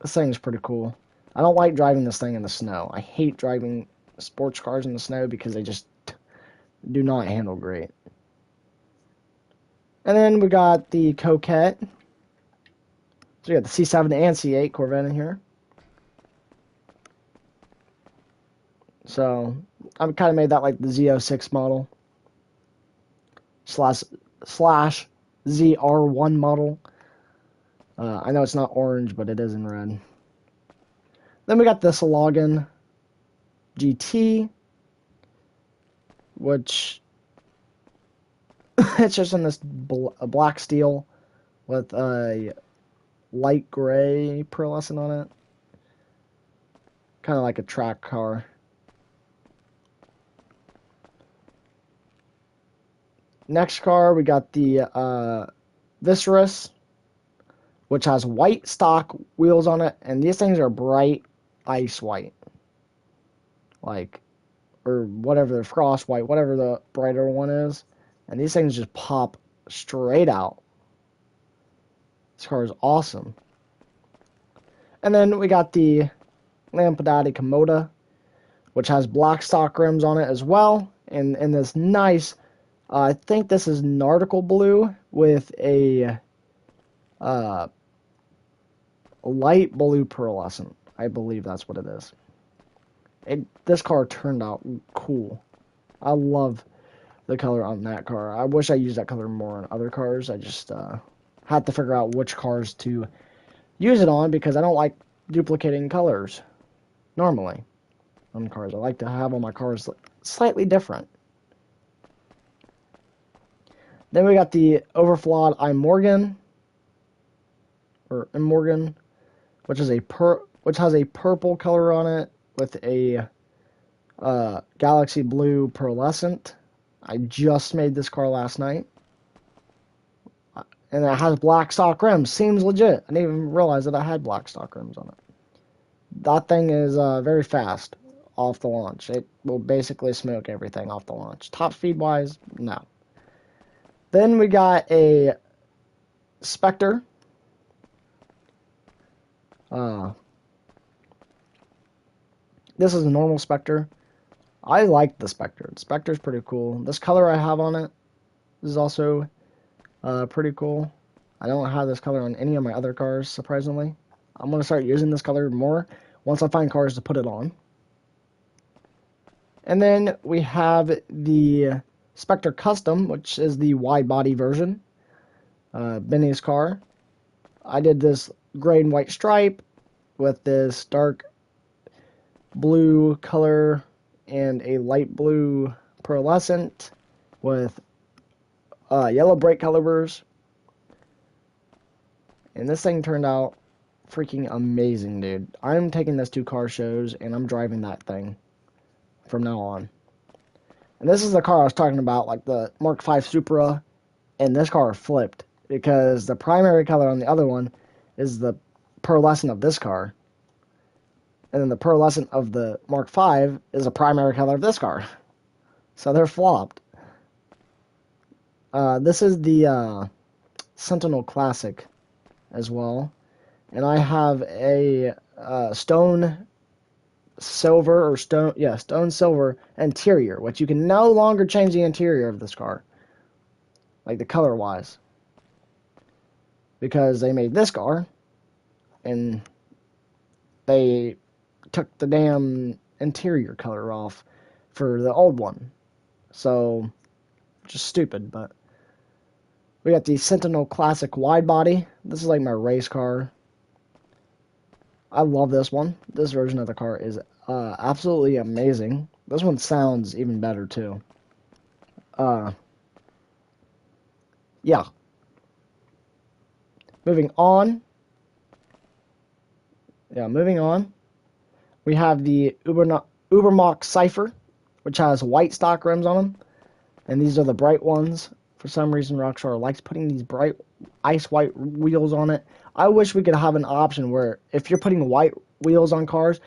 This thing's pretty cool. I don't like driving this thing in the snow. I hate driving sports cars in the snow because they just do not handle great. And then we got the Coquette. So we got the C7 and C8 Corvette in here. So I've kind of made that like the Z06 model slash ZR1 model. I know it's not orange, but it is in red. Then we got this Logan GT, which it's just in this black steel with a light gray pearlescent on it. Kind of like a track car. Next car, we got the Viserys, which has white stock wheels on it, and these things are bright ice white. Like, or whatever, the frost white, whatever the brighter one is. And these things just pop straight out. This car is awesome. And then we got the Lampadati Komoda, which has black stock rims on it as well. And this nice, I think this is Nautical Blue with a light blue pearlescent. I believe that's what it is. This car turned out cool. I love the color on that car. I wish I used that color more on other cars. I just had to figure out which cars to use it on because I don't like duplicating colors normally on cars. I like to have all my cars slightly different. Then we got the overflawed iMorgan, or iMorgan, which has a purple color on it with a galaxy blue pearlescent. I just made this car last night. And it has black stock rims. Seems legit. I didn't even realize that I had black stock rims on it. That thing is very fast off the launch. It will basically smoke everything off the launch. Top speed wise, no. Then we got a Spectre. This is a normal Spectre. I like the Spectre. The Spectre's pretty cool. This color I have on it is also pretty cool. I don't have this color on any of my other cars, surprisingly. I'm going to start using this color more once I find cars to put it on. And then we have the Spectre Custom, which is the wide body version. Benny's car. I did this gray and white stripe with this dark blue color and a light blue pearlescent with yellow brake calipers. And this thing turned out freaking amazing, dude. I'm taking this to car shows and I'm driving that thing from now on. And this is the car I was talking about, like the Mark V Supra, and this car flipped because the primary color on the other one is the pearlescent of this car. And then the pearlescent of the Mark V is a primary color of this car. So they're flopped. This is the Sentinel Classic as well. And I have a stone silver stone silver interior, which you can no longer change the interior of this car. Like the color wise. Because they made this car and they took the damn interior color off for the old one. So, just stupid, but we got the Sentinel Classic wide body. This is like my race car. I love this one. This version of the car is absolutely amazing. This one sounds even better too. Yeah. Moving on. We have the Ubermacht Cypher, which has white stock rims on them. And these are the bright ones. For some reason, Rockstar likes putting these bright ice white wheels on it. I wish we could have an option where if you're putting white wheels on cars,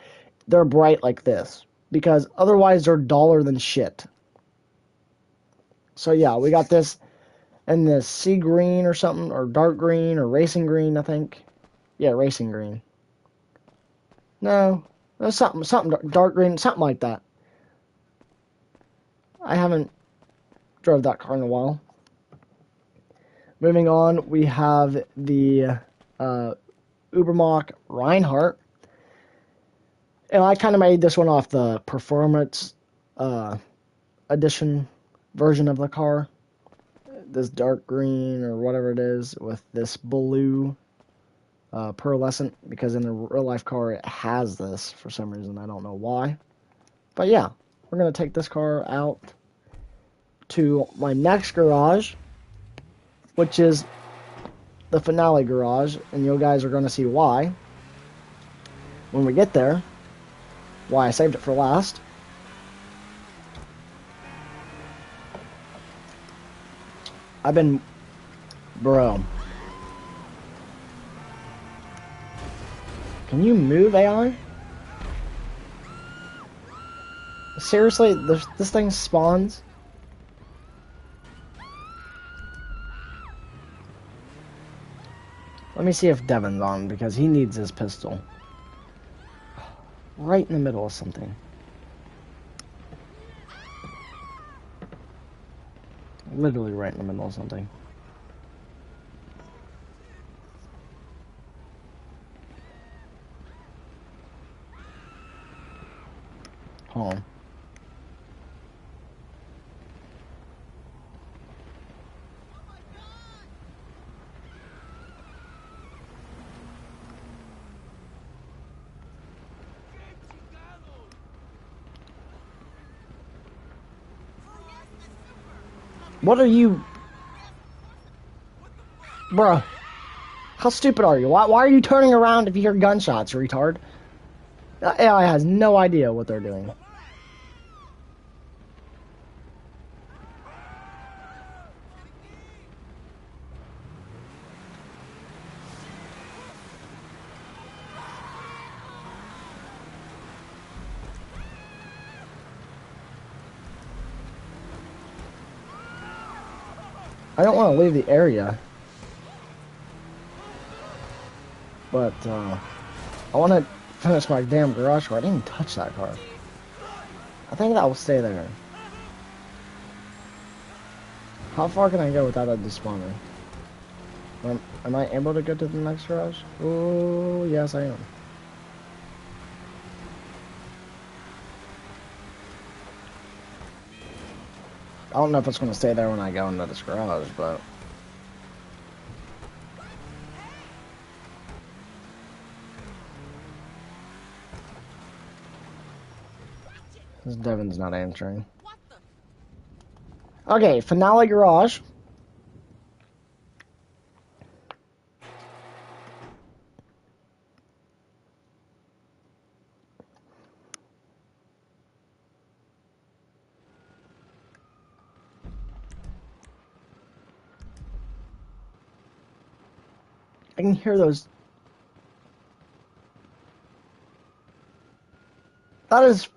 they're bright like this. Because otherwise, they're duller than shit. So yeah, we got this in the sea green or something, or dark green, or racing green, I think. Yeah, racing green. No, something dark green, something like that. I haven't drove that car in a while. Moving on, we have the Ubermacht Reinhardt. And I kind of made this one off the Performance Edition version of the car. This dark green or whatever it is with this blue pearlescent. Because in the real life car it has this for some reason. I don't know why. But yeah, we're going to take this car out to my next garage, which is the finale garage, and you guys are going to see why when we get there, why I saved it for last. Bro, can you move, AI? Seriously, this thing spawns? Let me see if Devin's on, because he needs his pistol. Right in the middle of something. Literally right in the middle of something. Hold on. What are you... Bruh. How stupid are you? Why are you turning around if you hear gunshots, retard? The AI has no idea what they're doing. I don't want to leave the area. But, I want to finish my damn garage car. I didn't even touch that car. I think that will stay there. How far can I go without a despawner? Am I able to go to the next garage? Oh, yes I am. I don't know if it's going to stay there when I go into this garage, but... This Devin's not answering. Okay, finale garage. I can hear those. That is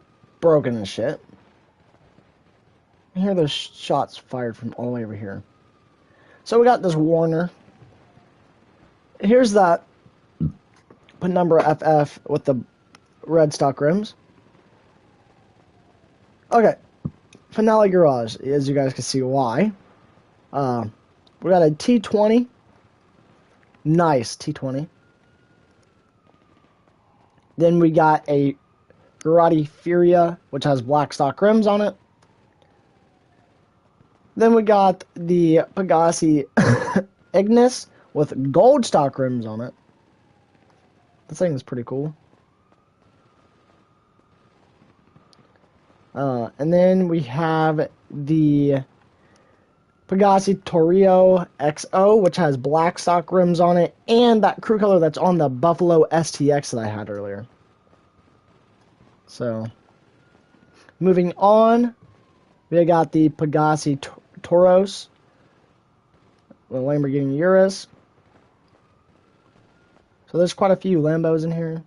broken as shit. I hear those shots fired from all the way over here. So we got this Warner. Here's that number FF with the red stock rims. Okay, finale garage, as you guys can see why. We got a T20. Nice T20. Then we got a Garati Furia, which has black stock rims on it. Then we got the Pegasi Ignis with gold stock rims on it. This thing is pretty cool. And then we have the Pegasi Torrio XO, which has black stock rims on it, and that crew color that's on the Buffalo STX that I had earlier. So, moving on, we got the Pegasi Toros, the Lamborghini Urus. So there's quite a few Lambos in here.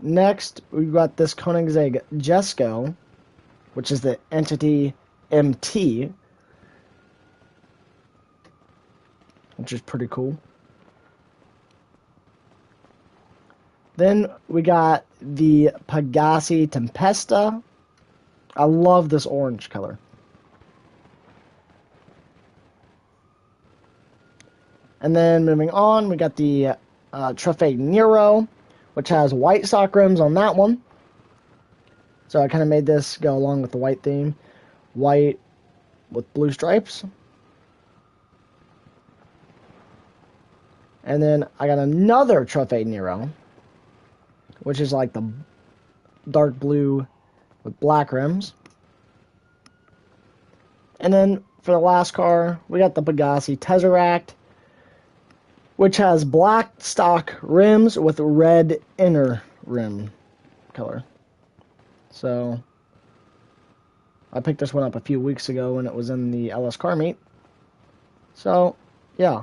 Next, we've got this Koenigsegg Jesko, which is the Entity MT, which is pretty cool. Then we got the Pegasi Tempesta. I love this orange color. And then moving on, we got the Trofeo Nero, which has white stock rims on that one. So I kind of made this go along with the white theme. White with blue stripes. And then I got another Trofeo Nero, which is like the dark blue with black rims. And then for the last car, we got the Pegasi Tesseract, which has black stock rims with red inner rim color. So I picked this one up a few weeks ago when it was in the LS Car Meet. So, yeah.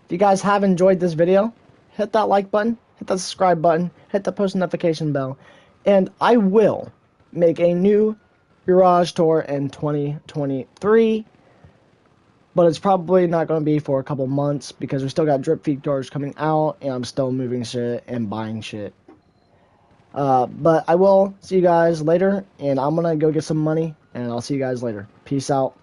If you guys have enjoyed this video, hit that like button, hit that subscribe button, hit the post notification bell, and I will make a new garage tour in 2023. But it's probably not going to be for a couple months because we still got drip feed cars coming out and I'm still moving shit and buying shit. But I will see you guys later, and I'm going to go get some money, and I'll see you guys later. Peace out.